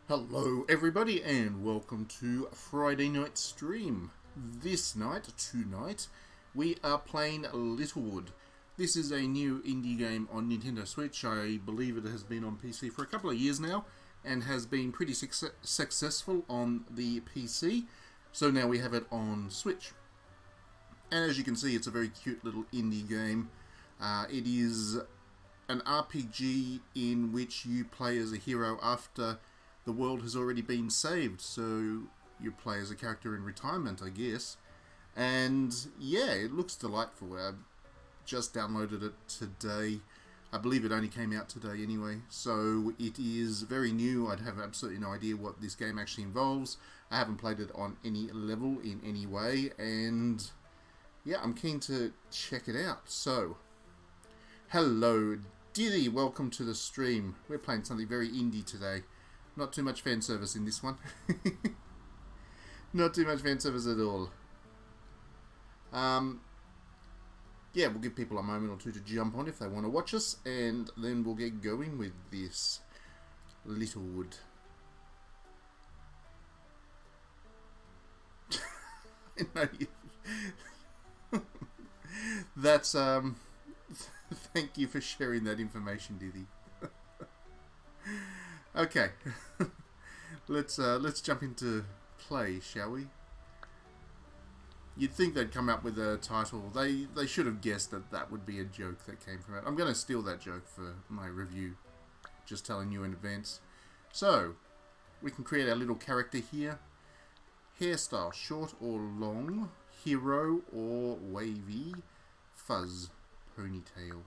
Hello everybody and welcome to Friday night stream. Tonight, we are playing Littlewood. This is a new indie game on Nintendo Switch. I believe it has been on PC for a couple of years now and has been pretty successful on the PC. So now we have it on Switch. And as you can see, it's a very cute little indie game. It is an RPG in which you play as a hero after the world has already been saved, so you play as a character in retirement, I guess. And yeah, it looks delightful. I just downloaded it today. I believe it only came out today anyway, so it is very new. I'd have absolutely no idea what this game actually involves. I haven't played it on any level in any way, and yeah, I'm keen to check it out. So, hello Diddy, welcome to the stream. We're playing something very indie today. Not too much fan service in this one. Not too much fan service at all. Yeah, we'll give people a moment or two to jump on if they want to watch us, and then we'll get going with this Littlewood. That's thank you for sharing that information, Diddy. Okay, let's jump into play, shall we? You'd think they'd come up with a title. They should have guessed that that would be a joke that came from it. I'm going to steal that joke for my review, just telling you in advance. So, we can create our little character here. Hairstyle, short or long, hero or wavy, fuzz, ponytail.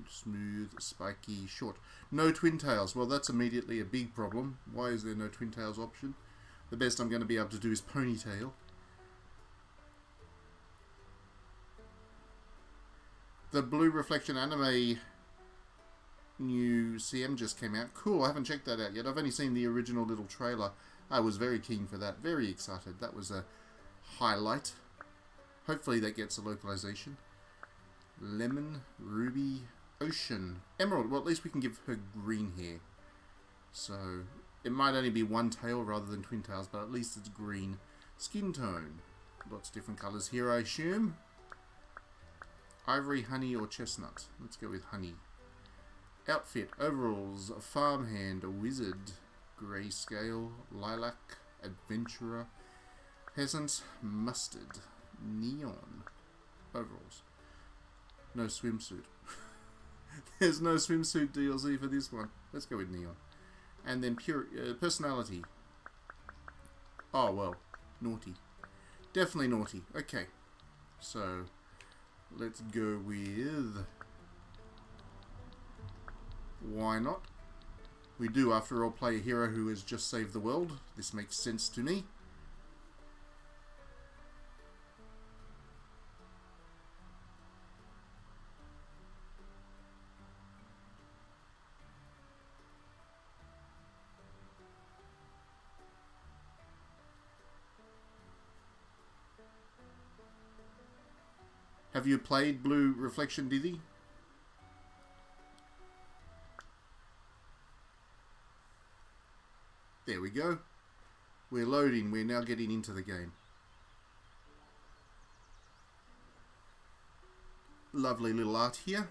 Smooth, spiky, short. No twin tails. Well, that's immediately a big problem. Why is there no twin tails option? The best I'm going to be able to do is ponytail. The Blue Reflection anime new CM just came out. Cool, I haven't checked that out yet. I've only seen the original little trailer. I was very keen for that. Very excited. That was a highlight. Hopefully that gets a localization. Lemon, ruby, ocean, emerald. Well, at least we can give her green hair. So, it might only be one tail rather than twin tails, but at least it's green. Skin tone. Lots of different colours here, I assume. Ivory, honey, or chestnut. Let's go with honey. Outfit. Overalls. Farmhand. Wizard. Grayscale. Lilac. Adventurer. Peasant. Mustard. Neon. Overalls. No swimsuit. There's no swimsuit DLC for this one. Let's go with neon. And then personality. Oh, well. Naughty. Definitely naughty. Okay. So, let's go with... Why not? We do, after all, play a hero who has just saved the world. This makes sense to me. Have you played Blue Reflection, Diddy? There we go. We're loading. We're now getting into the game. Lovely little art here.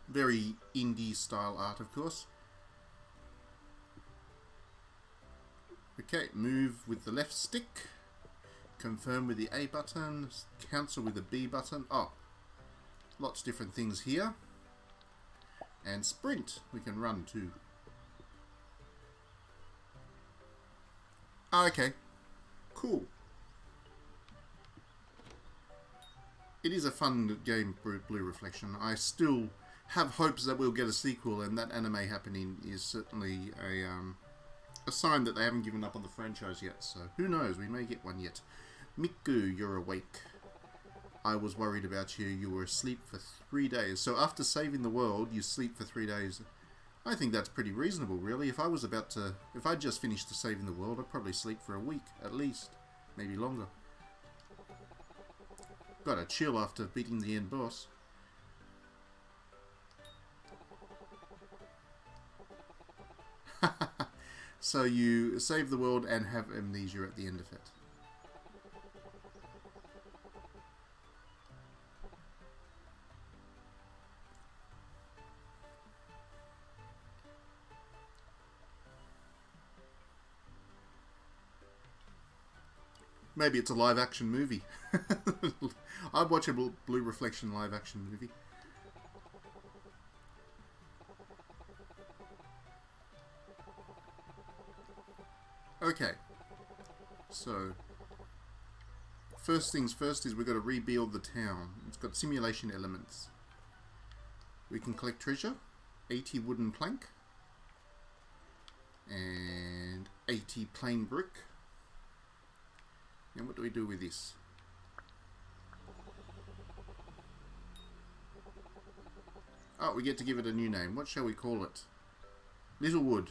Very indie style art, of course. Okay, move with the left stick. Confirm with the A button, cancel with the B button. Oh, lots of different things here. And sprint, we can run too. Oh, okay, cool. It is a fun game, Blue Reflection. I still have hopes that we'll get a sequel, and that anime happening is certainly a sign that they haven't given up on the franchise yet. So who knows, we may get one yet. Miku, you're awake. I was worried about you. You were asleep for 3 days. So after saving the world, you sleep for 3 days. I think that's pretty reasonable, really. If I just finished saving the world, I'd probably sleep for a week, at least. Maybe longer. Gotta chill after beating the end boss. So you save the world and have amnesia at the end of it. Maybe it's a live action movie. I'd watch a Blue Reflection live action movie. Okay, so first things first is we've got to rebuild the town. It's got simulation elements. We can collect treasure, 80 wooden plank, and 80 plain brick. And what do we do with this? Oh, we get to give it a new name. What shall we call it? Littlewood.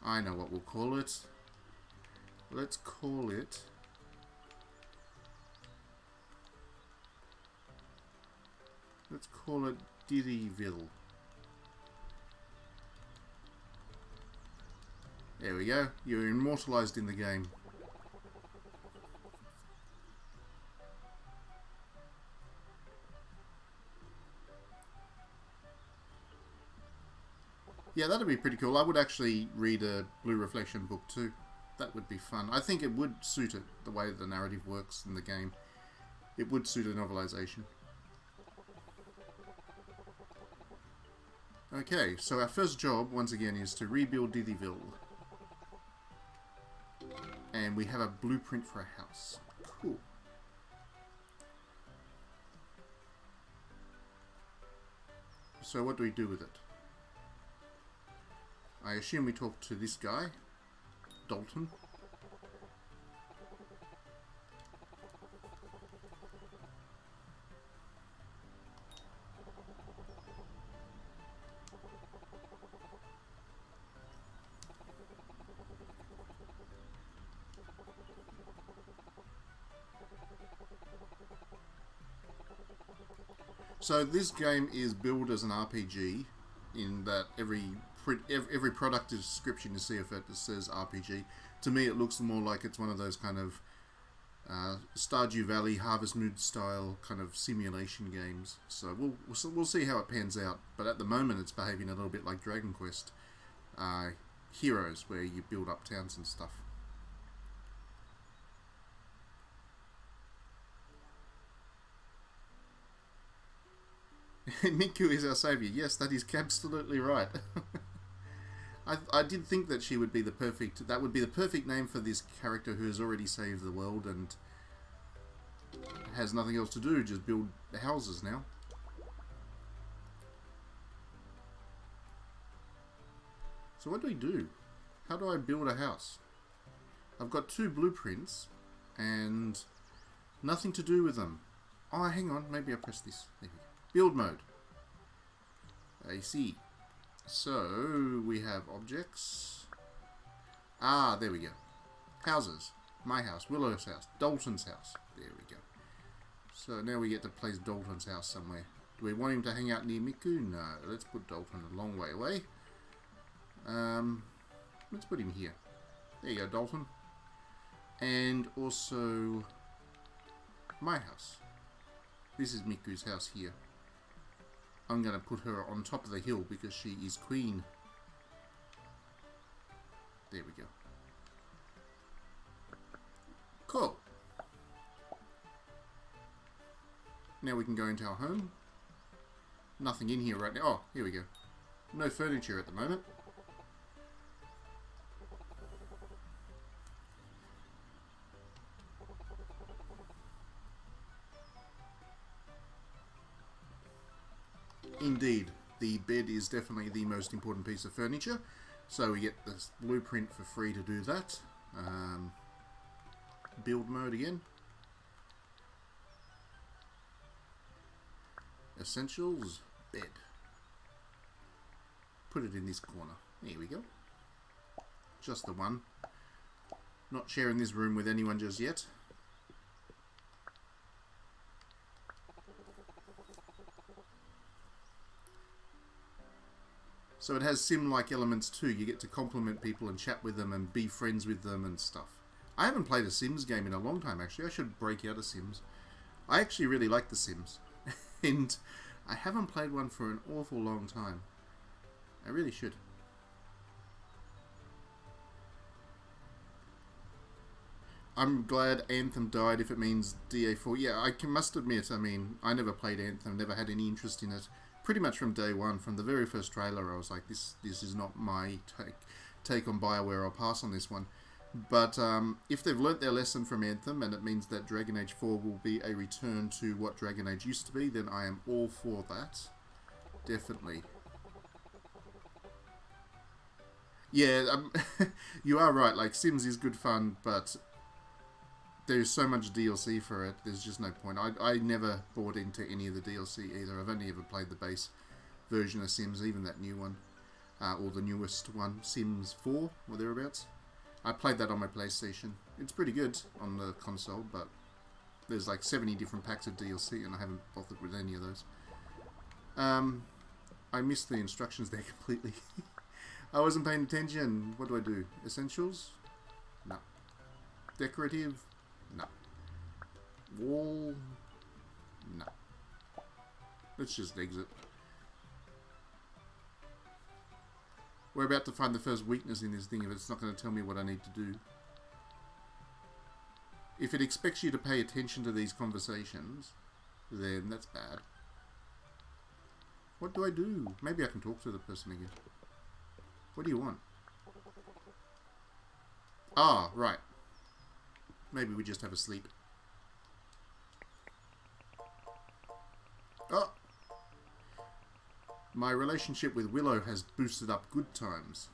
I know what we'll call it. Let's call it... Let's call it Diddyville. There we go. You're immortalized in the game. Yeah, that'd be pretty cool. I would actually read a Blue Reflection book too. That would be fun. I think it would suit it, the way the narrative works in the game. It would suit a novelization. Okay, so our first job, once again, is to rebuild Diddyville. And we have a blueprint for a house. Cool. So what do we do with it? I assume we talk to this guy, Dalton. So this game is billed as an RPG in that every product description you see of it says RPG. To me, it looks more like it's one of those kind of Stardew Valley, Harvest Moon style kind of simulation games. So we'll see how it pans out. But at the moment, it's behaving a little bit like Dragon Quest Heroes, where you build up towns and stuff. Miku is our saviour. Yes, that is absolutely right. I did think that she would be the perfect... That would be the perfect name for this character who has already saved the world and has nothing else to do, just build houses now. So what do we do? How do I build a house? I've got 2 blueprints and nothing to do with them. Oh, hang on. Maybe I press this. There we go. Build mode. I see. So, we have objects. Ah, there we go. Houses. My house. Willow's house. Dalton's house. There we go. So, now we get to place Dalton's house somewhere. Do we want him to hang out near Miku? No. Let's put Dalton a long way away. Let's put him here. There you go, Dalton. And also, my house. This is Miku's house here. I'm going to put her on top of the hill because she is queen. There we go. Cool. Now we can go into our home. Nothing in here right now. Oh, here we go. No furniture at the moment. Indeed, the bed is definitely the most important piece of furniture, so we get this blueprint for free to do that. Build mode again. Essentials, bed. Put it in this corner. There we go. Just the one. Not sharing this room with anyone just yet. So it has sim-like elements too. You get to compliment people and chat with them and be friends with them and stuff. I haven't played a Sims game in a long time, actually. I should break out of Sims. I actually really like The Sims. And I haven't played one for an awful long time. I really should. I'm glad Anthem died if it means DA4. Yeah, I must admit, I mean, I never played Anthem, never had any interest in it. Pretty much from day one, from the very first trailer, I was like, this is not my take on BioWare. I'll pass on this one. But if they've learnt their lesson from Anthem, and it means that Dragon Age 4 will be a return to what Dragon Age used to be, then I am all for that. Definitely. Yeah, you are right. Like, Sims is good fun, but there's so much DLC for it, there's just no point. I never bought into any of the DLC either. I've only ever played the base version of Sims, even that new one. Or the newest one, Sims 4, or thereabouts. I played that on my PlayStation. It's pretty good on the console, but there's like 70 different packs of DLC, and I haven't bothered with any of those. I missed the instructions there completely. I wasn't paying attention. What do? Essentials? No. Decorative? No. Wall? No. Let's just exit. We're about to find the first weakness in this thing if it's not going to tell me what I need to do. If it expects you to pay attention to these conversations, then that's bad. What do I do? Maybe I can talk to the person again. What do you want? Ah, right. Maybe we just have a sleep. Oh! My relationship with Willow has boosted up good times.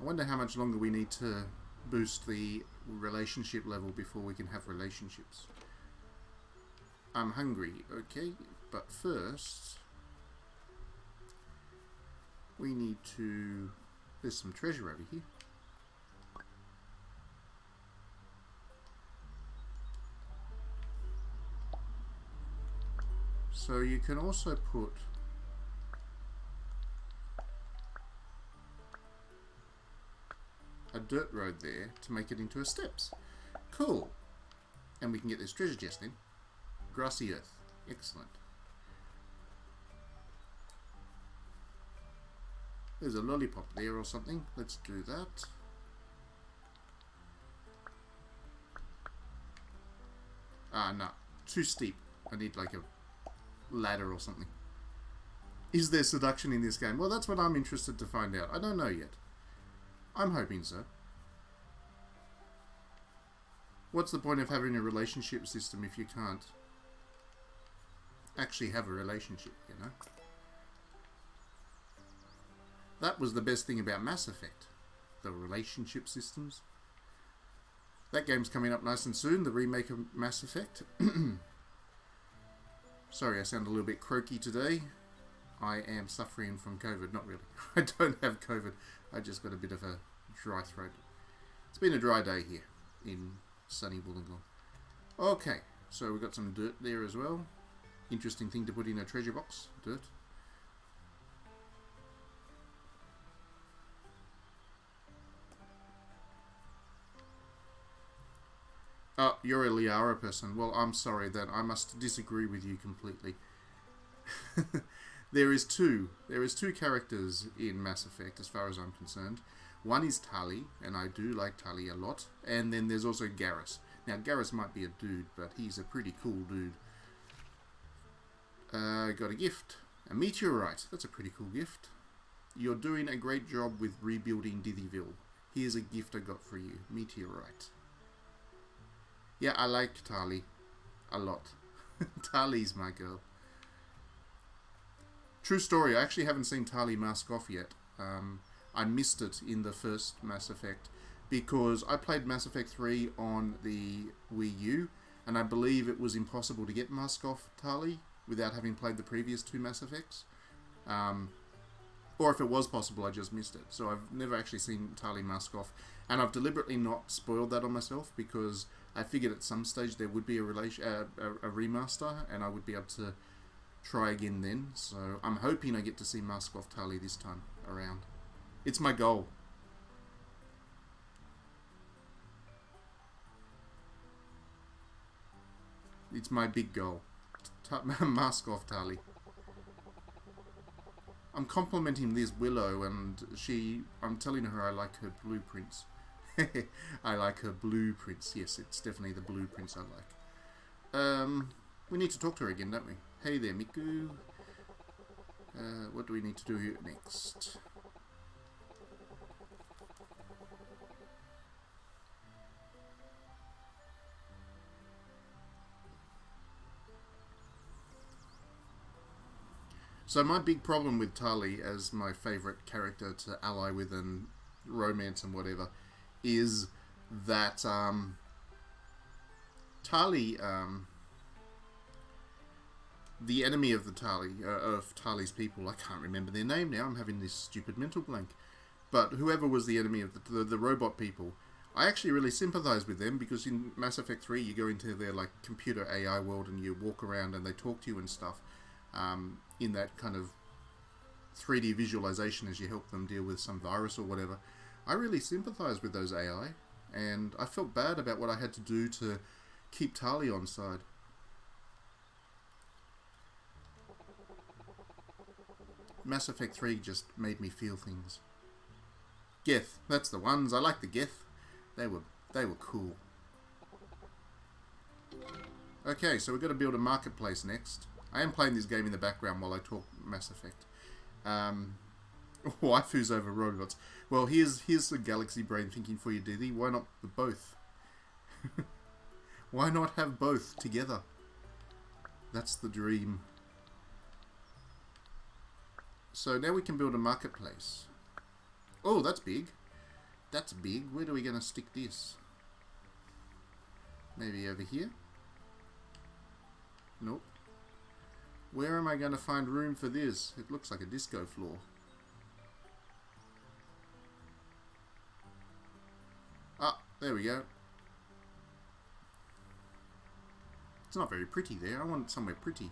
I wonder how much longer we need to boost the relationship level before we can have relationships. I'm hungry, okay, but first we need to... There's some treasure over here. So you can also put a dirt road there to make it into a steps. Cool. And we can get this treasure chest in. Grassy earth. Excellent. There's a lollipop there or something. Let's do that. Ah, no. Too steep. I need like a ladder or something. Is there seduction in this game? Well, that's what I'm interested to find out. I don't know yet. I'm hoping so. What's the point of having a relationship system if you can't actually have a relationship, you know? That was the best thing about Mass Effect. The relationship systems. That game's coming up nice and soon, the remake of Mass Effect. Sorry, I sound a little bit croaky today. I am suffering from COVID. Not really. I don't have COVID. I just got a bit of a dry throat. It's been a dry day here in sunny Wollongong. Okay, so we've got some dirt there as well. Interesting thing to put in a treasure box. Dirt. Oh, you're a Liara person. Well, I'm sorry then. I must disagree with you completely. There is two characters in Mass Effect, as far as I'm concerned. One is Tali, and I do like Tali a lot. And then there's also Garrus. Now, Garrus might be a dude, but he's a pretty cool dude. Got a gift. A meteorite. That's a pretty cool gift. You're doing a great job with rebuilding Dithyville. Here's a gift I got for you. Meteorite. Yeah, I like Tali a lot. Tali's my girl. True story, I actually haven't seen Tali mask off yet. I missed it in the first Mass Effect because I played Mass Effect 3 on the Wii U, and I believe it was impossible to get mask off Tali without having played the previous two Mass Effects. Or if it was possible, I just missed it. So I've never actually seen Tali mask off, and I've deliberately not spoiled that on myself because I figured at some stage there would be a remaster, and I would be able to try again then. So I'm hoping I get to see Mask Off Tali this time around. It's my goal. It's my big goal. Mask Off Tali. I'm complimenting this Willow, and I'm telling her I like her blueprints. I like her blueprints. Yes, it's definitely the blueprints I like. We need to talk to her again, don't we? Hey there, Miku. What do we need to do here next? So my big problem with Tali as my favourite character to ally with and romance and whatever is that Tali, the enemy of the Tali's people, I can't remember their name now, I'm having this stupid mental blank, but whoever was the enemy of the robot people, I actually really sympathise with them, because in Mass Effect 3 you go into their like computer AI world and you walk around and they talk to you and stuff. In that kind of 3D visualization as you help them deal with some virus or whatever. I really sympathise with those AI, and I felt bad about what I had to do to keep Tali on side. Mass Effect 3 just made me feel things. Geth, that's the ones. I like the Geth. They were cool. Okay, so we've got to build a marketplace next. I am playing this game in the background while I talk Mass Effect. Waifus over robots. Well, here's the galaxy brain thinking for you, Diddy. Why not both? Why not have both together? That's the dream. So now we can build a marketplace. Oh, that's big. That's big. Where are we going to stick this? Maybe over here? Nope. Where am I going to find room for this? It looks like a disco floor. Ah, there we go. It's not very pretty there. I want it somewhere pretty.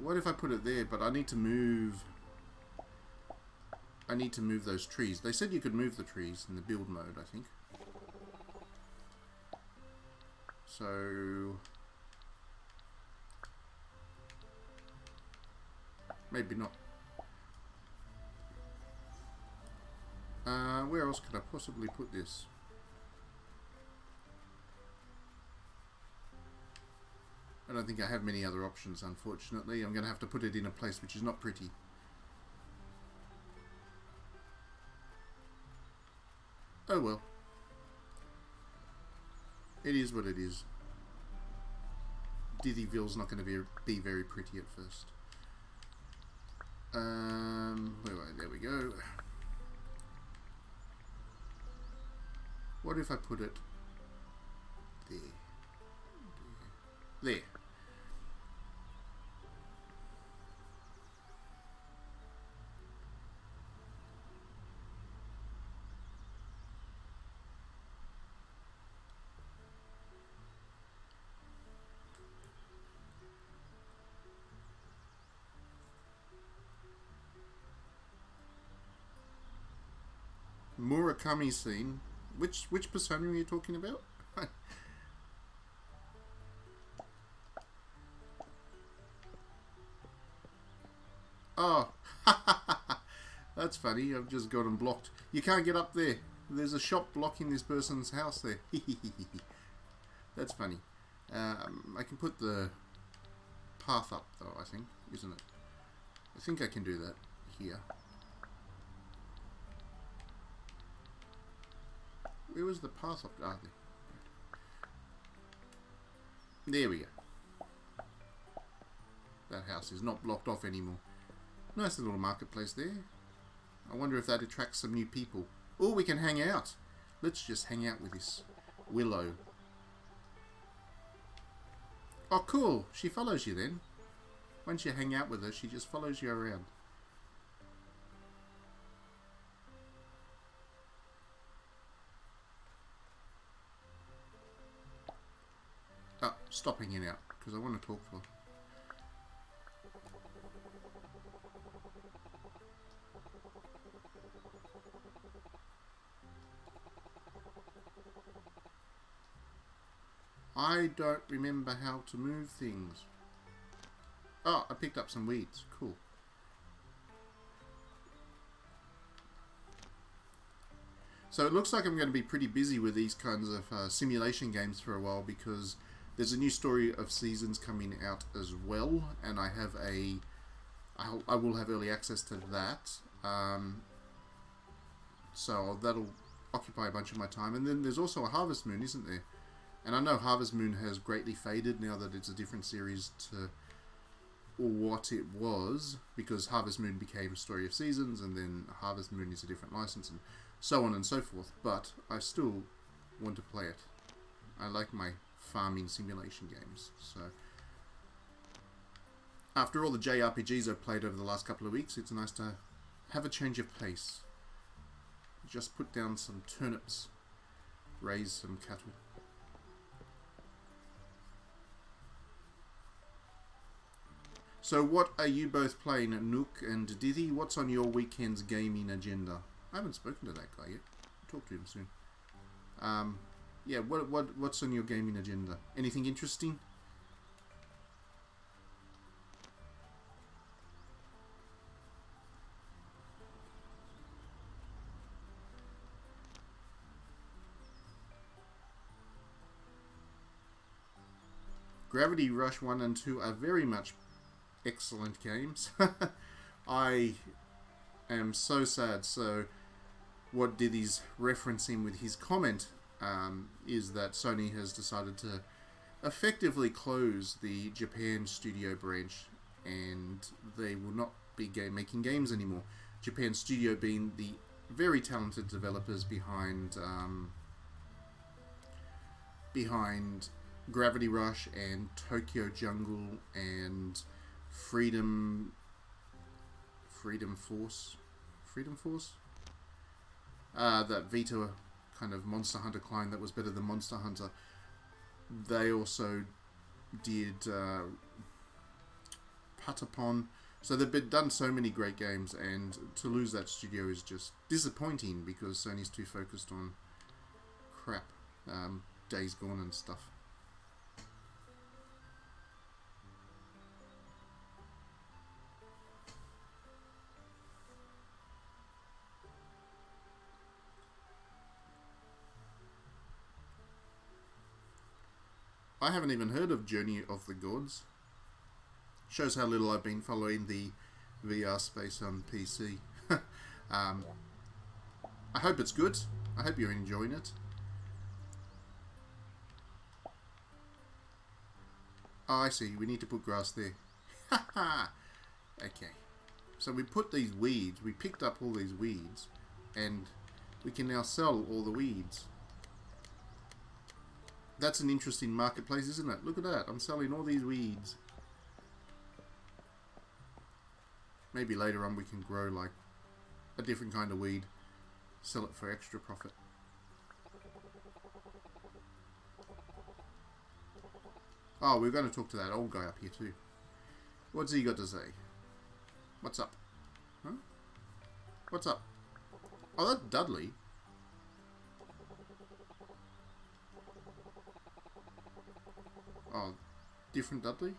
What if I put it there, but I need to move... I need to move those trees. They said you could move the trees in the build mode, I think. So... maybe not. Where else could I possibly put this? I don't think I have many other options, unfortunately. I'm going to have to put it in a place which is not pretty. Oh well. It is what it is. Diddyville's not going to be very pretty at first. There we go. What if I put it there? There. Murakami scene. Which persona are you talking about? Oh, that's funny. I've just got them blocked. You can't get up there. There's a shop blocking this person's house there. That's funny. I can put the path up though, I think, isn't it? I think I can do that here. Where was the path up? Ah, there we go. That house is not blocked off anymore. Nice little marketplace there. I wonder if that attracts some new people. Oh, we can hang out. Let's just hang out with this Willow. Oh, cool. She follows you then. Once you hang out with her, she just follows you around. Oh, stop hanging out, because I want to talk to her. I don't remember how to move things. Oh, I picked up some weeds. Cool. So it looks like I'm going to be pretty busy with these kinds of simulation games for a while, because there's a new Story of Seasons coming out as well, and I will have early access to that. So that'll occupy a bunch of my time. And then there's also a Harvest Moon, isn't there? And I know Harvest Moon has greatly faded now that it's a different series to what it was, because Harvest Moon became Story of Seasons, and then Harvest Moon is a different license, and so on and so forth. But I still want to play it. I like my farming simulation games. So after all the JRPGs I've played over the last couple of weeks, it's nice to have a change of pace. Just put down some turnips, raise some cattle. So what are you both playing, Nook and Dithie? What's on your weekend's gaming agenda? I haven't spoken to that guy yet. I'll talk to him soon. Yeah, what's on your gaming agenda? Anything interesting? Gravity Rush 1 and 2 are very much excellent games. I am so sad. So what Dithie's referencing with his comment is that Sony has decided to effectively close the Japan studio branch, and they will not be making games anymore. Japan Studio being the very talented developers behind Gravity Rush and Tokyo Jungle and Freedom Force? That Vita kind of Monster Hunter clone that was better than Monster Hunter. They also did Patapon. So they've done so many great games, and to lose that studio is just disappointing, because Sony's too focused on crap, Days Gone and stuff. I haven't even heard of Journey of the Gods. Shows how little I've been following the VR space on PC. I hope it's good. I hope you're enjoying it. Oh, I see. We need to put grass there. Okay. So we put these weeds. We picked up all these weeds, and we can now sell all the weeds. That's an interesting marketplace, isn't it? Look at that. I'm selling all these weeds. Maybe later on we can grow like a different kind of weed. Sell it for extra profit. Oh, we're going to talk to that old guy up here too. What's he got to say? What's up? Huh? What's up? Oh, that's Dudley. Oh, different Dudley?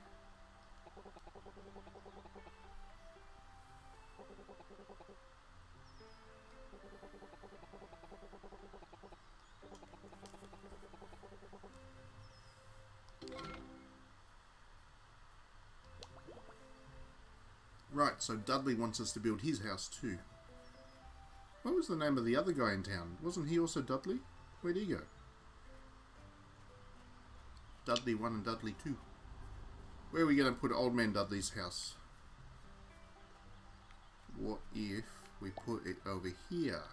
Right, so Dudley wants us to build his house too. What was the name of the other guy in town? Wasn't he also Dudley? Where'd he go? Dudley 1 and Dudley 2. Where are we going to put Old Man Dudley's house? What if we put it over here?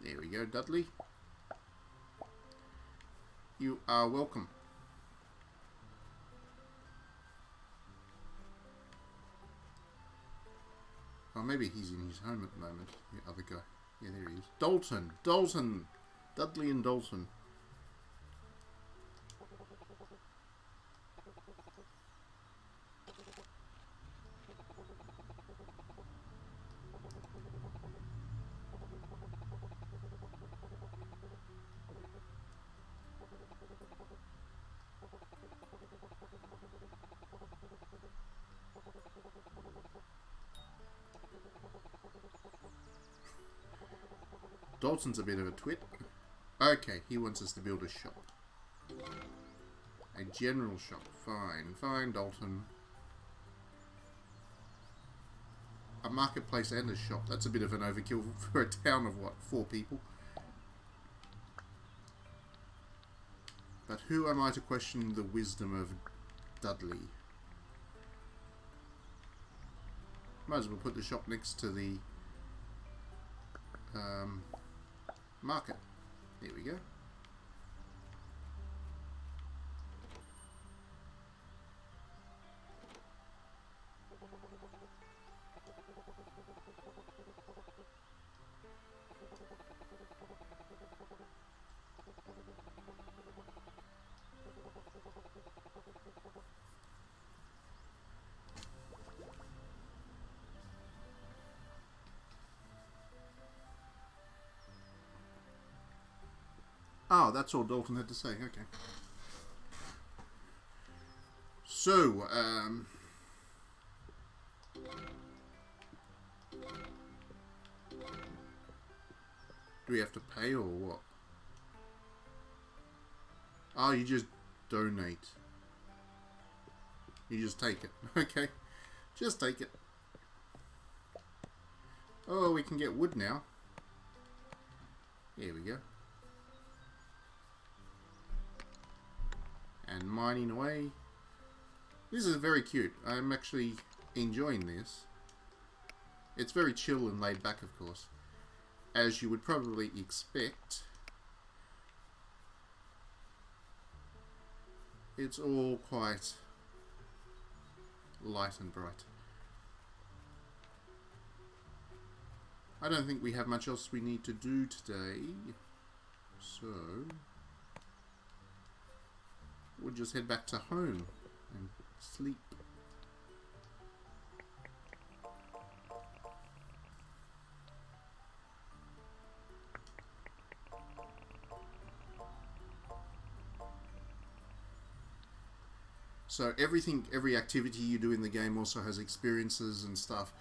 There we go, Dudley. You are welcome. Oh, maybe he's in his home at the moment. The other guy. Yeah, there he is. Dalton! Dalton! Dudley and Dalton. Dalton's a bit of a twit. Okay, he wants us to build a shop. A general shop. Fine. Fine, Dalton. A marketplace and a shop. That's a bit of an overkill for a town of, what, 4 people? But who am I to question the wisdom of Dudley? Might as well put the shop next to the market. There we go. Oh, that's all Dalton had to say. Okay. So, do we have to pay or what? Oh, you just donate. You just take it. Okay. Just take it. Oh, we can get wood now. Here we go. And mining away. This is very cute. I'm actually enjoying this. It's very chill and laid back, of course, as you would probably expect. It's all quite light and bright. I don't think we have much else we need to do today, so we'll just head back to home and sleep. So every activity you do in the game also has experiences and stuff.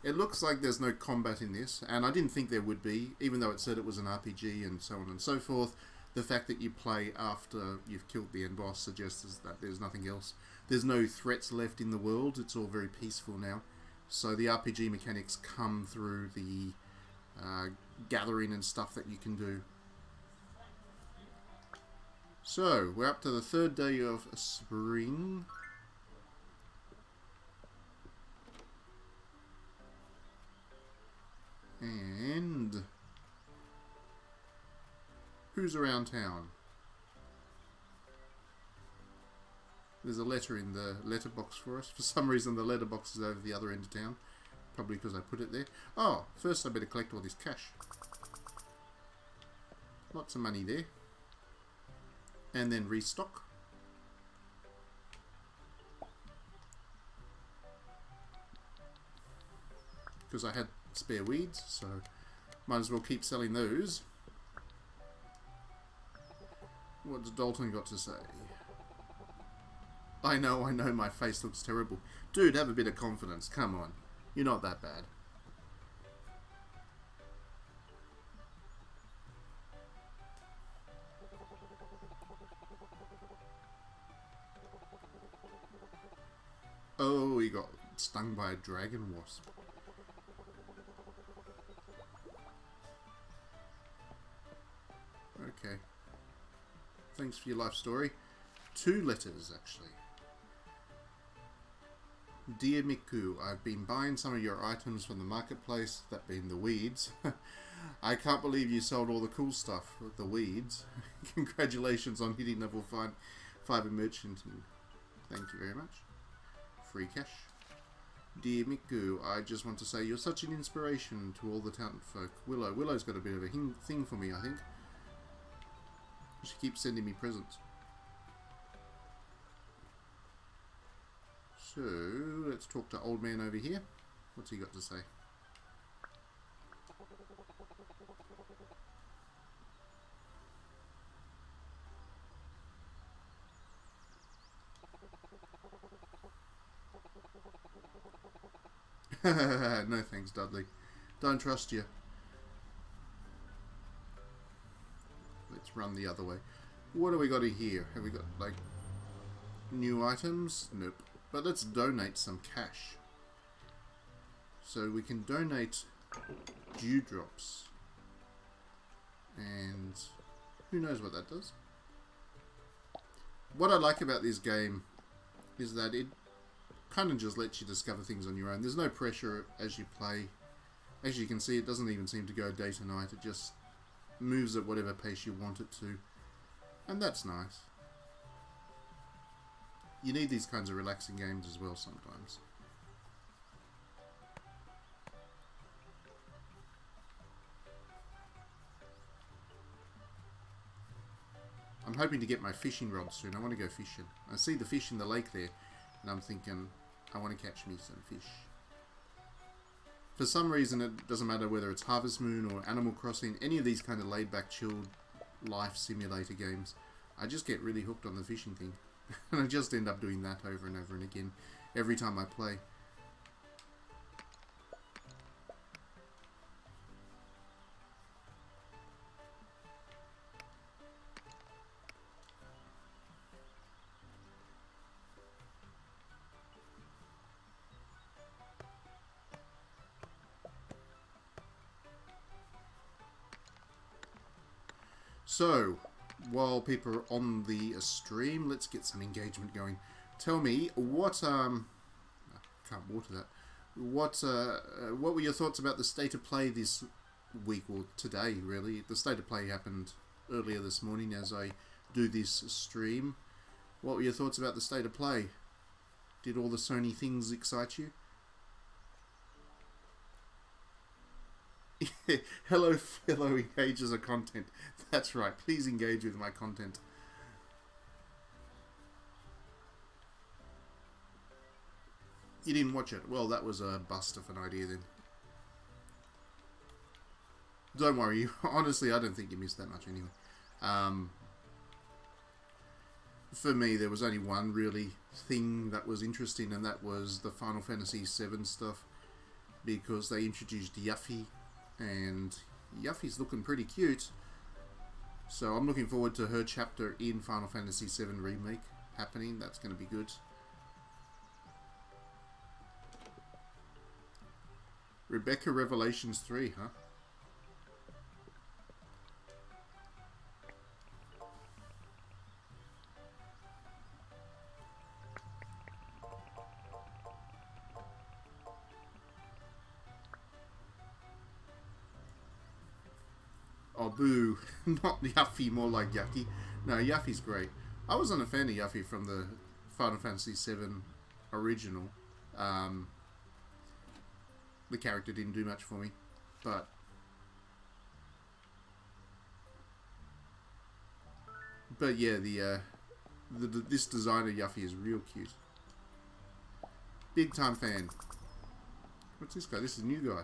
It looks like there's no combat in this, and I didn't think there would be, even though it said it was an RPG and so on and so forth. The fact that you play after you've killed the end boss suggests that there's nothing else. There's no threats left in the world. It's all very peaceful now. So the RPG mechanics come through the gathering and stuff that you can do. So, we're up to the 3rd day of spring. And who's around town? There's a letter in the letterbox for us. For some reason the letterbox is over the other end of town. Probably because I put it there. Oh, first I better collect all this cash. Lots of money there. And then restock. Because I had spare weeds, so might as well keep selling those. What's Dalton got to say? I know, my face looks terrible. Dude, have a bit of confidence, come on. You're not that bad. Oh, he got stung by a dragon wasp. Okay. Thanks for your life story. 2 letters, actually. Dear Miku, I've been buying some of your items from the marketplace, that being the weeds. I can't believe you sold all the cool stuff with the weeds. Congratulations on hitting level 5 in merchanting. Thank you very much. Free cash. Dear Miku, I just want to say you're such an inspiration to all the town folk. Willow's got a bit of a thing for me, I think. She keeps sending me presents. So, let's talk to old man over here. What's he got to say? No thanks, Dudley. Don't trust you. Let's run the other way. What do we got in here? Have we got, like, new items? Nope. But let's donate some cash. So we can donate dewdrops. And who knows what that does? What I like about this game is that it kind of just lets you discover things on your own. There's no pressure as you play. As you can see, it doesn't even seem to go day to night. It just moves at whatever pace you want it to. And that's nice. You need these kinds of relaxing games as well sometimes. I'm hoping to get my fishing rod soon. I want to go fishing. I see the fish in the lake there, and I'm thinking, I want to catch me some fish. For some reason, it doesn't matter whether it's Harvest Moon or Animal Crossing, any of these kind of laid-back, chilled life simulator games, I just get really hooked on the fishing thing. And I just end up doing that over and over and again every time I play. So, while people are on the stream, let's get some engagement going. Tell me, what, I can't water that. What were your thoughts about the state of play this week, or today, really? The state of play happened earlier this morning as I do this stream. What were your thoughts about the state of play? Did all the Sony things excite you? Hello, fellow engagers of content. That's right, please engage with my content. You didn't watch it? Well, that was a bust of an idea then. Don't worry, honestly, I don't think you missed that much anyway. For me, there was only one really thing that was interesting, and that was the Final Fantasy VII stuff, because they introduced Yuffie, and Yuffie's looking pretty cute. So I'm looking forward to her chapter in Final Fantasy VII Remake happening. That's going to be good. Rebecca Revelations 3, huh? Oh, boo. Not Yuffie, more like Yucky. No, Yuffie's great. I wasn't a fan of Yuffie from the Final Fantasy VII original. The character didn't do much for me, but yeah, this designer Yuffie is real cute. Big time fan. What's this guy? This is a new guy.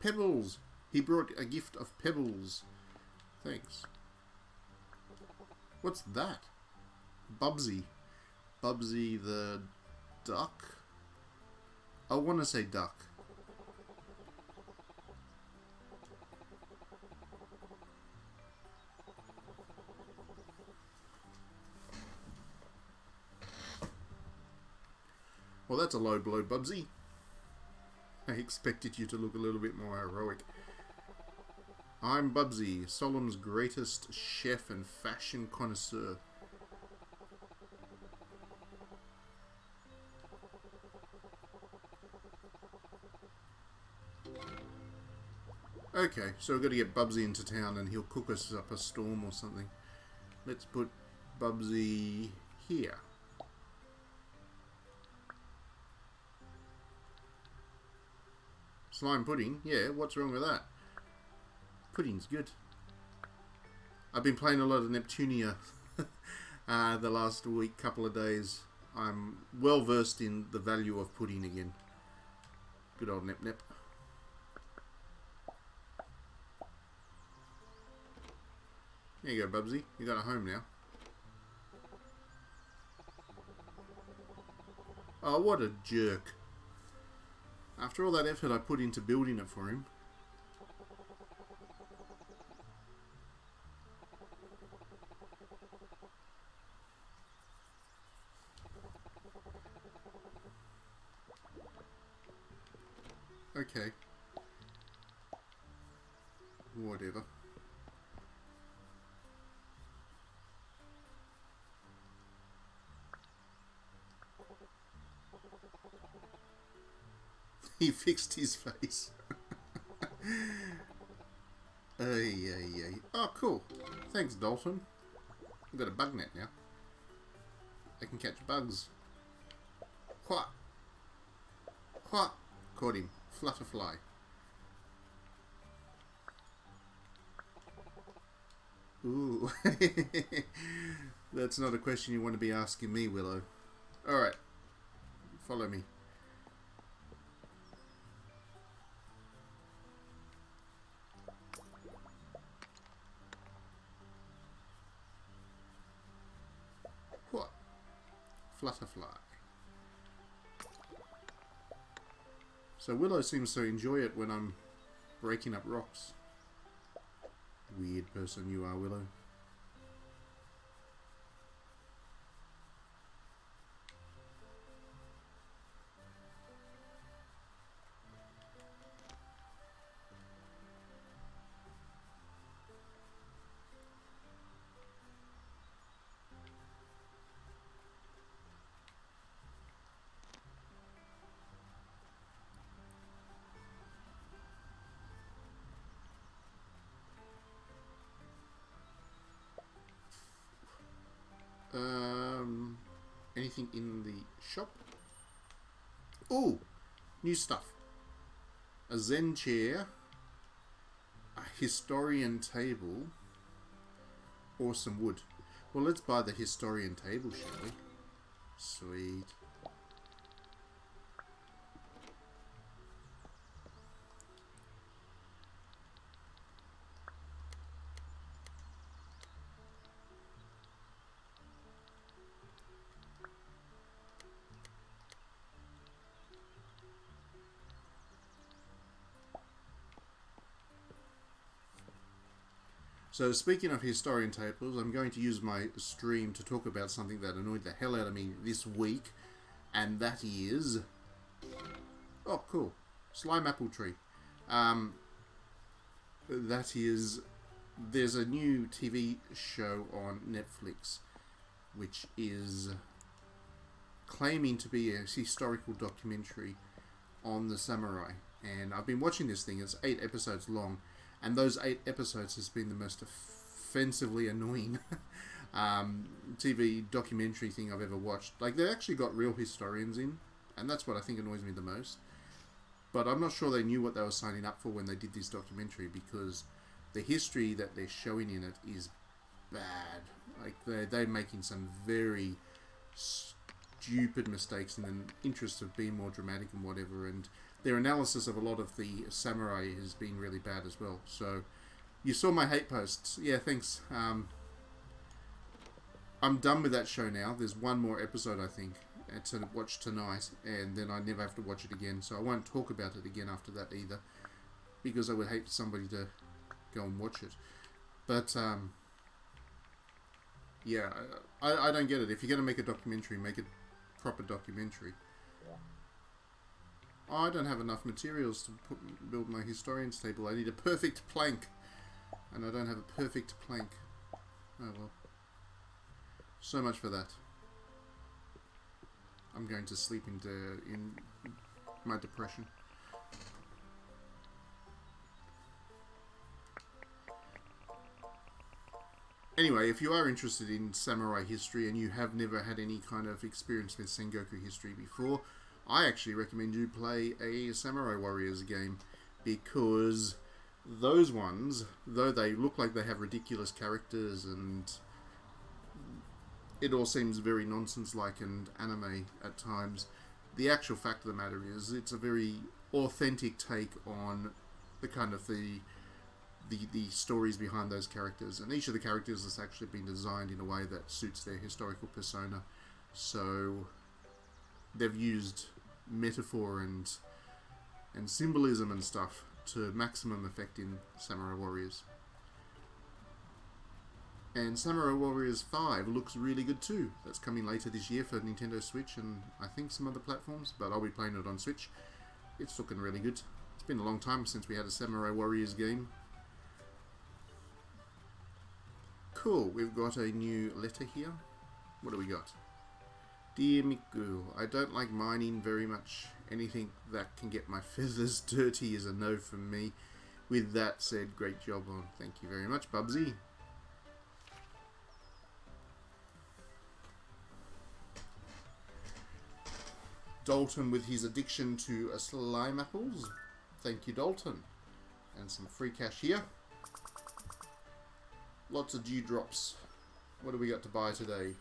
Pebbles! He brought a gift of pebbles. Thanks. What's that? Bubsy. Bubsy the duck? I want to say duck. Well, that's a low blow, Bubsy. I expected you to look a little bit more heroic. I'm Bubsy, Solemn's greatest chef and fashion connoisseur. Okay, so we've got to get Bubsy into town and he'll cook us up a storm or something. Let's put Bubsy here. Slime pudding? Yeah, what's wrong with that? Pudding's good. I've been playing a lot of Neptunia the last week, couple of days. I'm well versed in the value of pudding again. Good old Nep Nep. There you go, Bubsy. You got a home now. Oh, what a jerk. After all that effort I put into building it for him. Okay. Whatever. He fixed his face. Ay. Oh, cool. Thanks, Dalton. I've got a bug net now. I can catch bugs. What? What? Caught him. Flutterfly. Ooh. That's not a question you want to be asking me, Willow. Alright. Follow me. What? Flutterfly. So Willow seems to enjoy it when I'm breaking up rocks. Weird person you are, Willow. Anything in the shop? Oh, new stuff. A Zen chair, a historian table, or some wood. Well, let's buy the historian table, shall we? Sweet. So speaking of historian tables, I'm going to use my stream to talk about something that annoyed the hell out of me this week, and that is... Oh, cool. Slime apple tree. That is... There's a new TV show on Netflix, which is claiming to be a historical documentary on the samurai. And I've been watching this thing. It's 8 episodes long. And those 8 episodes has been the most offensively annoying TV documentary thing I've ever watched. Like, they actually got real historians in, and that's what I think annoys me the most. But I'm not sure they knew what they were signing up for when they did this documentary, because the history that they're showing in it is bad. Like, they're making some very stupid mistakes in the interest of being more dramatic and whatever, and their analysis of a lot of the samurai has been really bad as well. So, you saw my hate posts. Yeah, thanks. I'm done with that show now. There's one more episode, I think, to watch tonight, and then I never have to watch it again. So I won't talk about it again after that either, because I would hate somebody to go and watch it. But, yeah, I don't get it. If you're going to make a documentary, make a proper documentary. I don't have enough materials to build my historian's table. I need a perfect plank. And I don't have a perfect plank. Oh well. So much for that. I'm going to sleep in my depression. Anyway, if you are interested in samurai history and you have never had any kind of experience with Sengoku history before, I actually recommend you play a Samurai Warriors game, because those ones, though they look like they have ridiculous characters and it all seems very nonsense-like and anime at times, the actual fact of the matter is it's a very authentic take on the kind of the stories behind those characters, and each of the characters has actually been designed in a way that suits their historical persona. So they've used metaphor and symbolism and stuff to maximum effect in Samurai Warriors. And Samurai Warriors 5 looks really good too. That's coming later this year for Nintendo Switch and I think some other platforms, but I'll be playing it on Switch. It's looking really good. It's been a long time since we had a Samurai Warriors game. Cool, we've got a new letter here. What do we got? Dear Miku, I don't like mining very much. Anything that can get my feathers dirty is a no from me. With that said, great job on. Thank you very much, Bubsy. Dalton with his addiction to slime apples. Thank you, Dalton. And some free cash here. Lots of dewdrops. What do we got to buy today?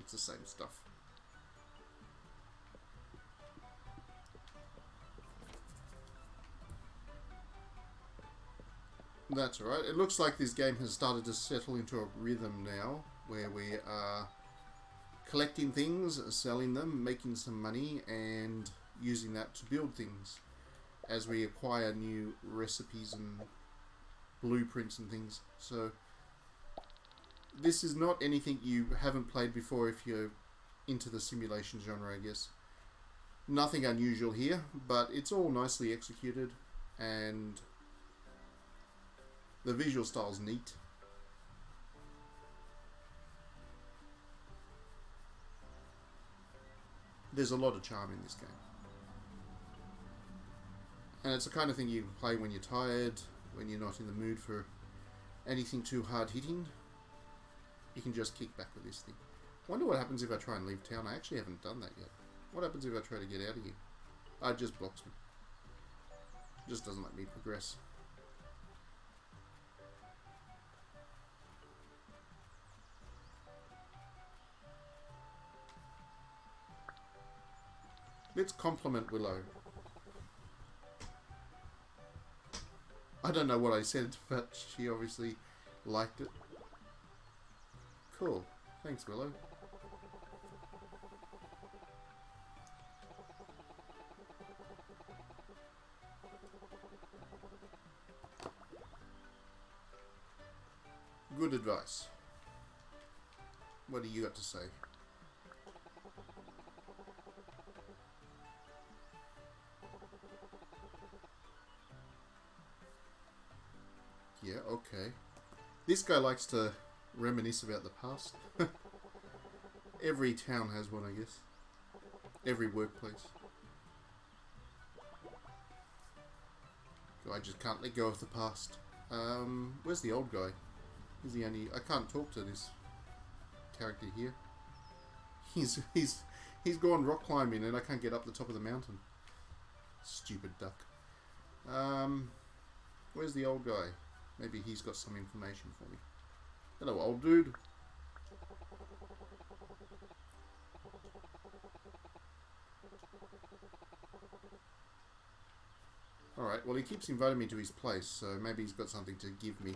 It's the same stuff. That's alright. It looks like this game has started to settle into a rhythm now, where we are collecting things, selling them, making some money, and using that to build things as we acquire new recipes and blueprints and things. So this is not anything you haven't played before if you're into the simulation genre, I guess. Nothing unusual here, but it's all nicely executed and the visual style's neat. There's a lot of charm in this game. And it's the kind of thing you can play when you're tired, when you're not in the mood for anything too hard hitting. You can just kick back with this thing. I wonder what happens if I try and leave town. I actually haven't done that yet. What happens if I try to get out of here? It just blocks me. It just doesn't let me progress. Let's compliment Willow. I don't know what I said, but she obviously liked it. Cool. Thanks, Willow. Good advice. What do you got to say? Yeah, okay. This guy likes to reminisce about the past. Every town has one, I guess. Every workplace. I just can't let go of the past. Where's the old guy? He's the only... I can't talk to this character here. He's gone rock climbing and I can't get up the top of the mountain. Stupid duck. Where's the old guy? Maybe he's got some information for me. Hello, old dude. Alright, well he keeps inviting me to his place, so maybe he's got something to give me.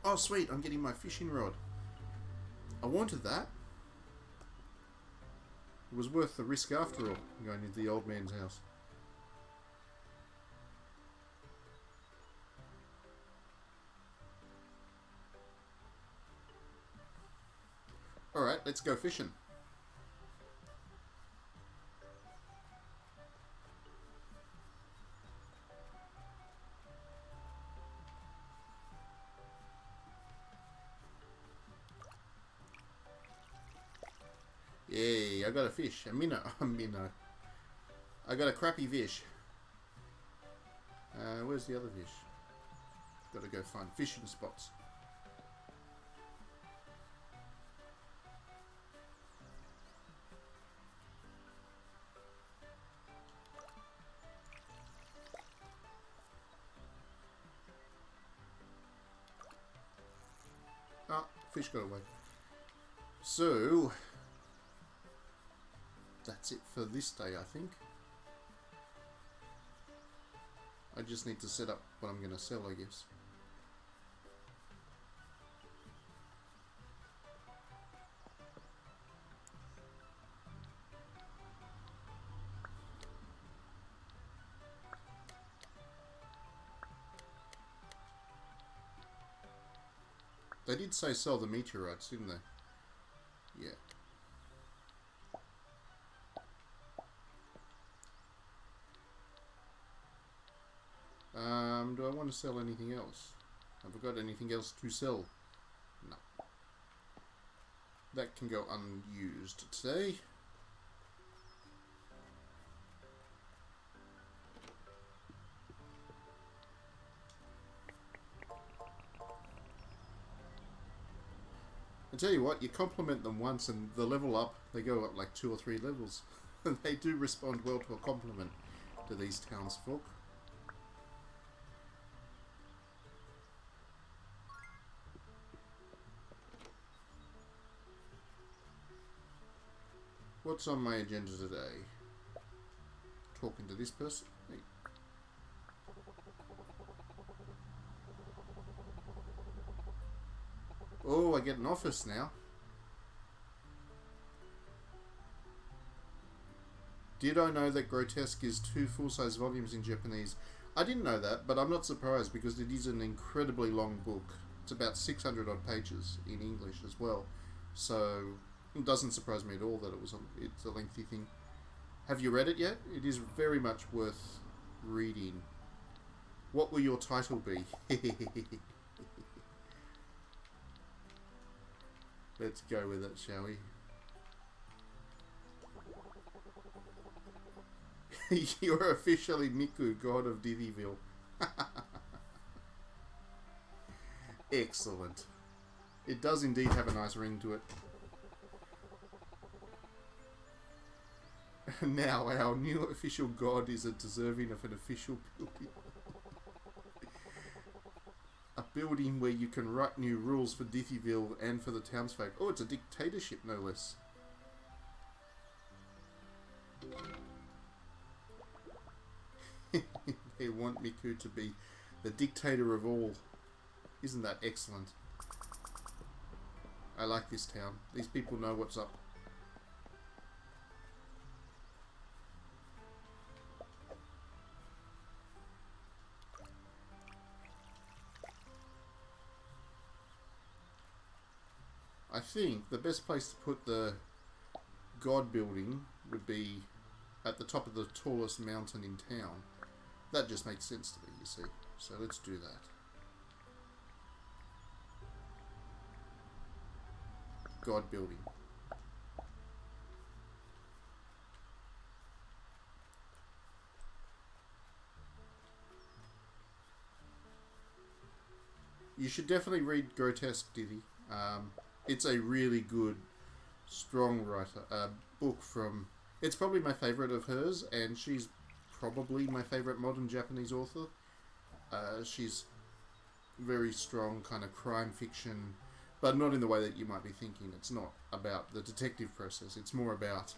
Oh sweet, I'm getting my fishing rod. I wanted that. It was worth the risk after all, going into the old man's house. Alright, let's go fishing. Yay, I got a fish. A minnow. I got a crappy fish. Where's the other fish? Gotta go find fishing spots. Ah, fish got away. So... that's it for this day, I think. I just need to set up what I'm going to sell, I guess. They did say sell the meteorites, didn't they? Yeah. Do I want to sell anything else? Have I got anything else to sell? No. That can go unused today. I tell you what, you compliment them once and the level up, they go up like 2 or 3 levels. And they do respond well to a compliment to these townsfolk. What's on my agenda today? Talking to this person? Hey. Oh, I get an office now. Did I know that Grotesque is 2 full-size volumes in Japanese? I didn't know that, but I'm not surprised because it is an incredibly long book. It's about 600 odd pages in English as well. So it doesn't surprise me at all that it's a lengthy thing. Have you read it yet? It is very much worth reading. What will your title be? Let's go with it, shall we? You're officially Miku, god of Dithyville. Excellent. It does indeed have a nice ring to it. Now our new official god is deserving of an official building. A building where you can write new rules for Dithyville and for the townsfolk. Oh, it's a dictatorship, no less. They want Miku to be the dictator of all. Isn't that excellent? I like this town. These people know what's up. I think the best place to put the god building would be at the top of the tallest mountain in town. That just makes sense to me, you see. So let's do that. God building. You should definitely read Grotesque, Dithy. It's a really good, strong writer. Book from... It's probably my favourite of hers, and she's probably my favourite modern Japanese author. She's very strong, kind of crime fiction, but not in the way that you might be thinking. It's not about the detective process. It's more about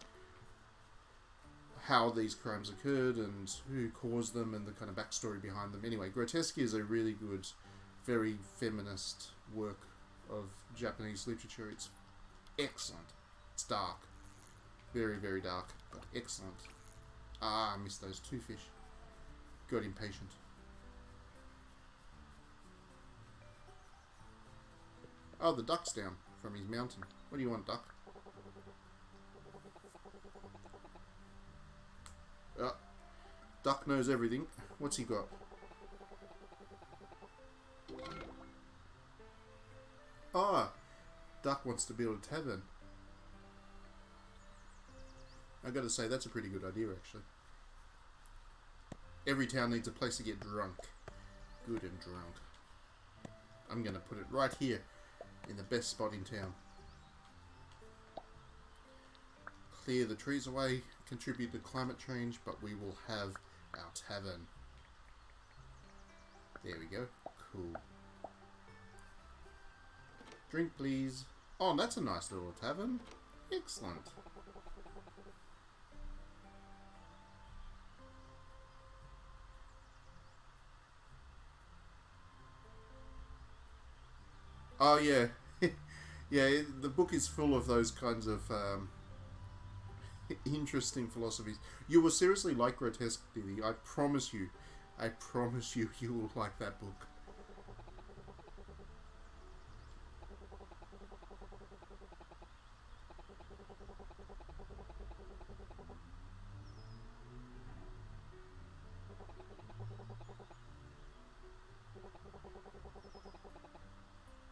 how these crimes occurred and who caused them and the kind of backstory behind them. Anyway, Grotesque is a really good, very feminist work of Japanese literature. It's excellent. It's dark. Very, very dark, but excellent. Ah, I missed those 2 fish. Got impatient. Oh, the duck's down from his mountain. What do you want, duck? Duck knows everything. What's he got? Ah, Duck wants to build a tavern. I gotta say, that's a pretty good idea, actually. Every town needs a place to get drunk. Good and drunk. I'm gonna put it right here, in the best spot in town. Clear the trees away, contribute to climate change, but we will have our tavern. There we go. Cool. Drink, please. Oh, that's a nice little tavern. Excellent. Oh, yeah. Yeah, the book is full of those kinds of interesting philosophies. You will seriously like Grotesque, Dithy. I promise you. You will like that book.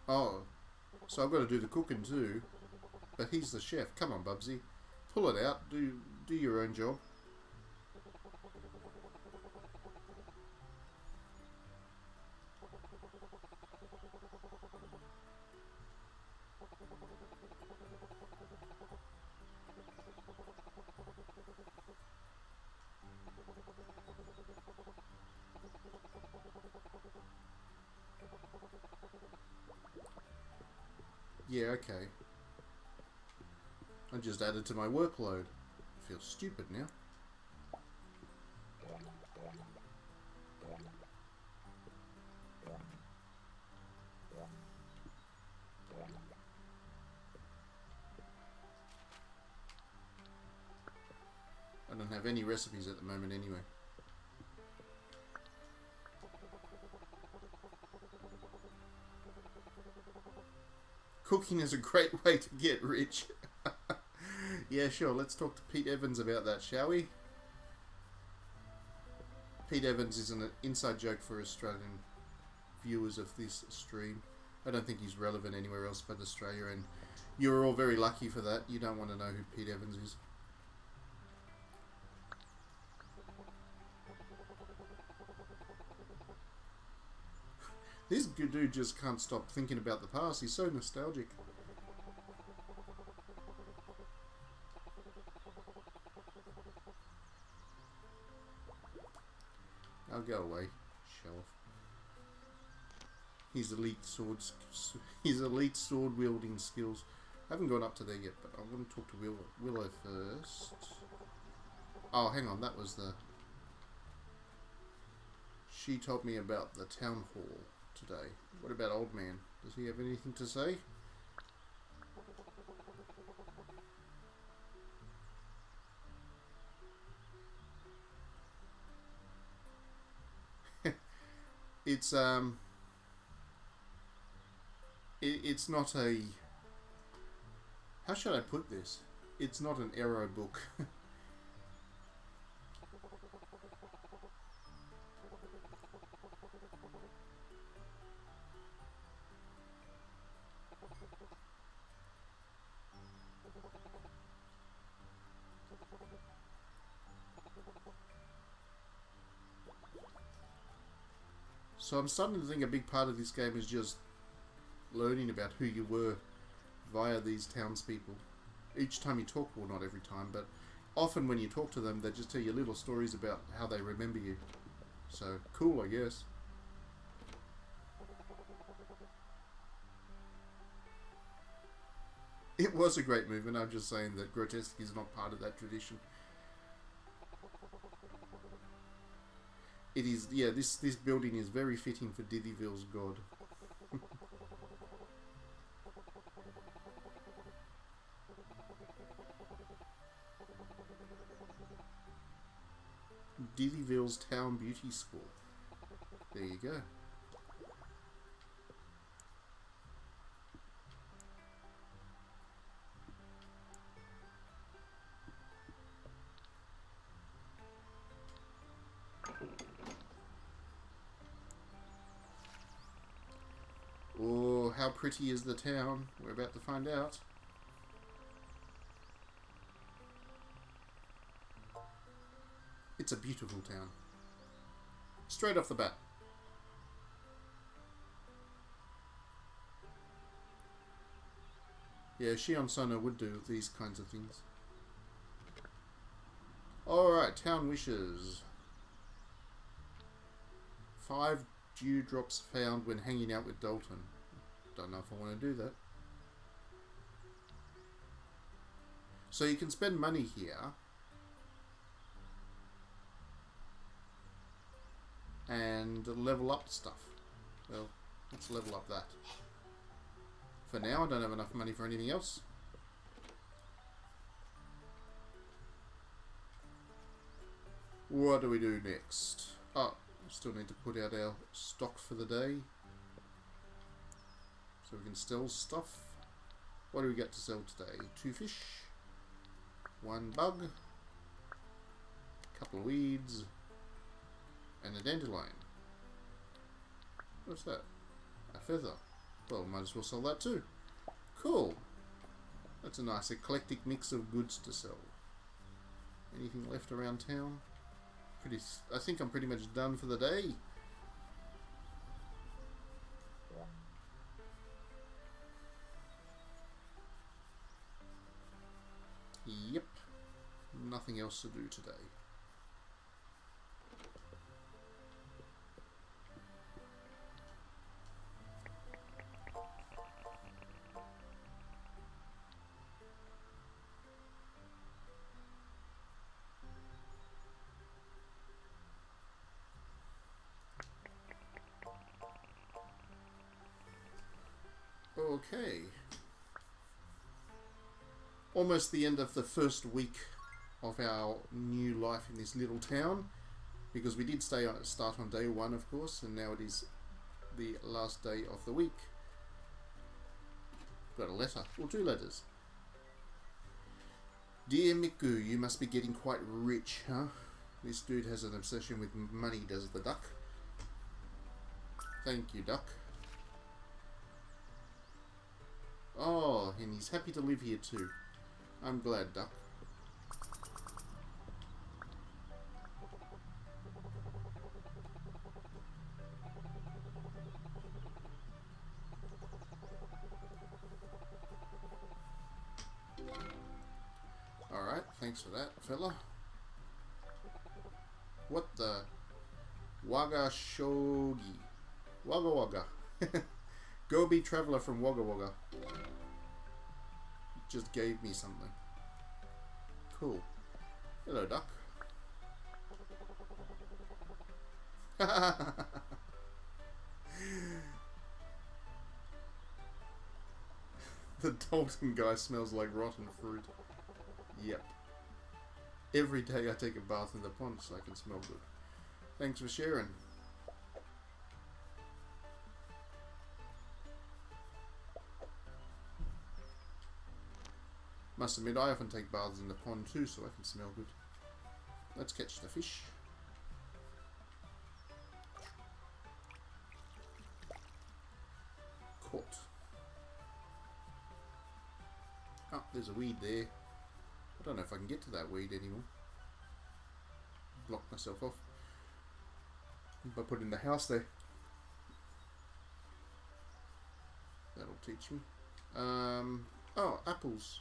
Oh, so I've got to do the cooking too. But he's the chef. Come on, Bubsy. Pull it out. Do your own job. Yeah, okay. I just added to my workload. I feel stupid now. I don't have any recipes at the moment anyway. Cooking is a great way to get rich. Yeah, sure. Let's talk to Pete Evans about that, shall we? Pete Evans is an inside joke for Australian viewers of this stream. I don't think he's relevant anywhere else but Australia, and you're all very lucky for that. You don't want to know who Pete Evans is. This dude just can't stop thinking about the past. He's so nostalgic. I'll go away. Show off. His elite sword wielding skills. I haven't gone up to there yet, but I want to talk to Willow first. Oh, hang on. That was the... She told me about the town hall today. What about Old Man? Does he have anything to say? It's not a... How should I put this? It's not an arrow book. So I'm starting to think a big part of this game is just learning about who you were via these townspeople. Each time you talk, well, not every time, but often when you talk to them, they just tell you little stories about how they remember you. So, cool, I guess. It was a great movie, and I'm just saying that grotesque is not part of that tradition. It is, yeah, this building is very fitting for Dithyville's god. Dithyville's Town Beauty School. There you go. Oh, how pretty is the town? We're about to find out. It's a beautiful town. Straight off the bat. Yeah, Shion Sono would do these kinds of things. Alright, town wishes. 5 dewdrops found when hanging out with Dalton. Don't know if I want to do that. So you can spend money here. And level up stuff. Well, let's level up that. For now, I don't have enough money for anything else. What do we do next? Oh, we still need to put out our stock for the day. So we can sell stuff. What do we get to sell today? 2 fish. 1 bug. A couple of weeds. And a dandelion. What's that? A feather. Well, might as well sell that too. Cool. That's a nice eclectic mix of goods to sell. Anything left around town? I think I'm pretty much done for the day. Yep. Nothing else to do today. Okay. Almost the end of the first week of our new life in this little town, because we did start on day 1, of course, and now it is the last day of the week. Got a letter, or 2 letters. Dear Miku, you must be getting quite rich, huh? This dude has an obsession with money, does the duck. Thank you, duck. Oh, and he's happy to live here too. I'm glad, duck. Alright, thanks for that, fella. What the? Wagga Shogi. Wagga Wagga. Go be traveller from Wagga Wagga. Just gave me something. Cool. Hello, duck. The Dalton guy smells like rotten fruit. Yep. Every day I take a bath in the pond so I can smell good. Thanks for sharing. Must admit, I often take baths in the pond too so I can smell good. Let's catch the fish. Caught. Oh, there's a weed there. I don't know if I can get to that weed anymore. Block myself off by putting the house there. That'll teach me. Oh, apples.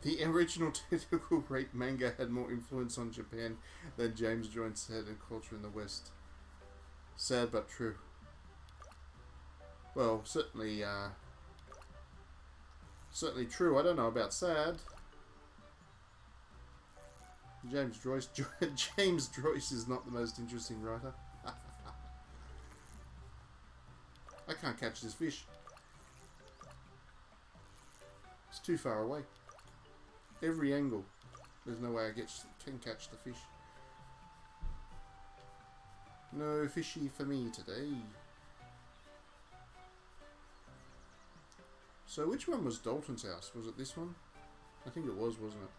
The original tentacle rape manga had more influence on Japan than James Joyce had in culture in the West. Sad but true. Well, certainly true. I don't know about sad. James Joyce is not the most interesting writer. I can't catch this fish. It's too far away. Every angle. There's no way I can catch the fish. No fishy for me today. So which one was Dalton's house? Was it this one? I think it was, wasn't it?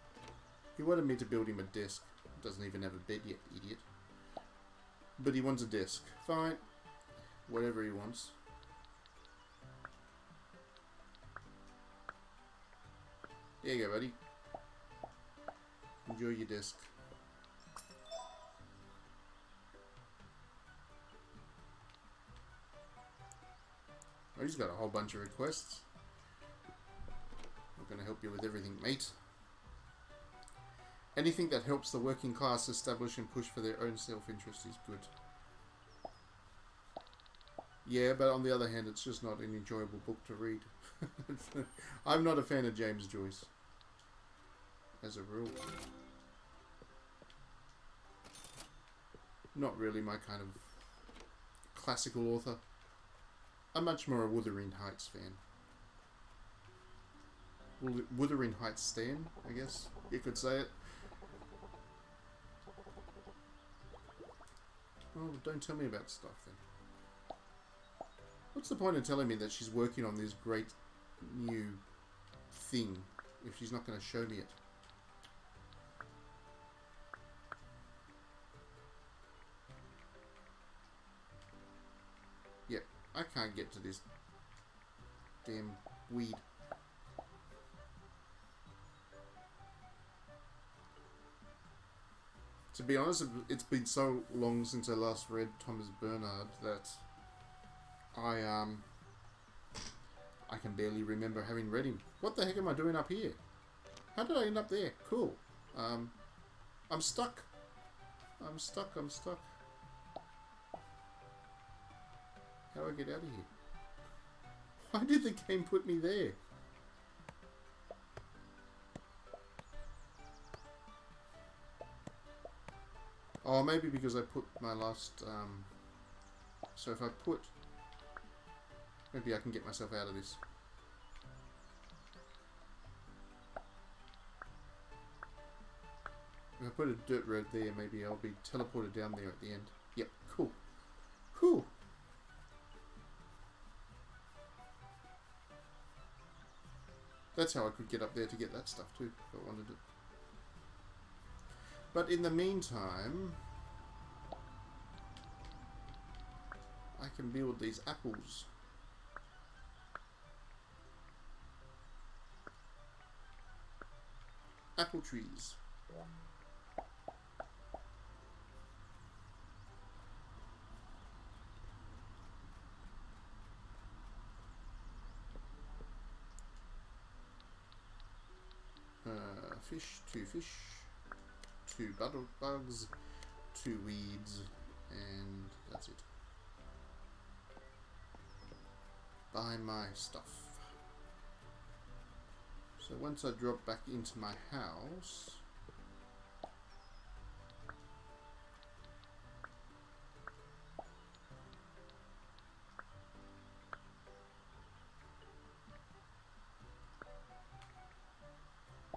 He wanted me to build him a desk. Doesn't even have a bed yet, idiot. But he wants a desk. Fine. Whatever he wants. There you go, buddy. Enjoy your desk. Oh, he's got a whole bunch of requests. I'm going to help you with everything, mate. Anything that helps the working class establish and push for their own self-interest is good. Yeah, but on the other hand, it's just not an enjoyable book to read. I'm not a fan of James Joyce, as a rule. Not really my kind of classical author. I'm much more a Wuthering Heights fan. Wuthering Heights Stan, I guess you could say it. Oh, don't tell me about stuff then. What's the point in telling me that she's working on this great new thing if she's not going to show me it? Yep, I can't get to this damn weed. To be honest, it's been so long since I last read Thomas Bernhard that I can barely remember having read him. What the heck am I doing up here? How did I end up there? Cool. I'm stuck. I'm stuck. How do I get out of here? Why did the game put me there? Oh, maybe because I put my last... so if I put... Maybe I can get myself out of this. If I put a dirt road there, maybe I'll be teleported down there at the end. Yep, cool. Whew. That's how I could get up there to get that stuff too, if I wanted it. But in the meantime, I can build these apples. Apple trees. Two fish, 2 bugs, 2 weeds, and that's it. Buy my stuff. So once I drop back into my house,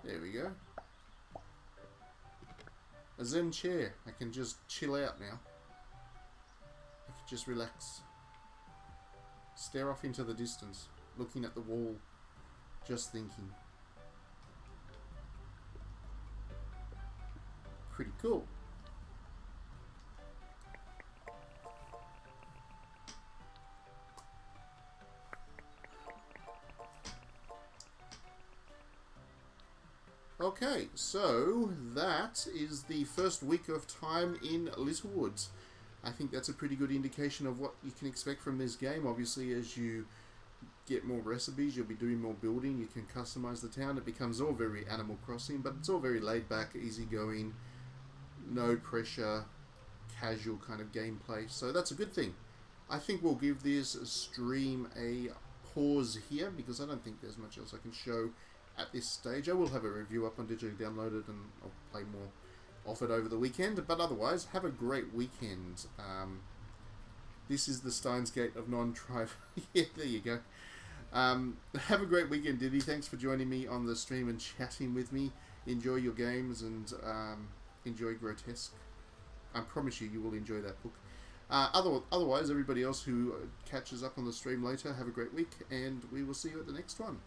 there we go. A Zen chair. I can just chill out now. I can just relax. Stare off into the distance, looking at the wall, just thinking. Pretty cool. Okay, so that is the first week of time in Littlewood. I think that's a pretty good indication of what you can expect from this game. Obviously, as you get more recipes, you'll be doing more building, you can customize the town. It becomes all very Animal Crossing, but it's all very laid back, easygoing, no pressure, casual kind of gameplay. So that's a good thing. I think we'll give this stream a pause here because I don't think there's much else I can show at this stage. I will have a review up on digitally downloaded and I'll play more of it over the weekend, but otherwise have a great weekend. This is the Steins Gate of non-tribe. Yeah, there you go. Have a great weekend, Diddy. Thanks for joining me on the stream and chatting with me. Enjoy your games and enjoy Grotesque. I promise you, you will enjoy that book. Otherwise, everybody else who catches up on the stream later, have a great week and we will see you at the next one.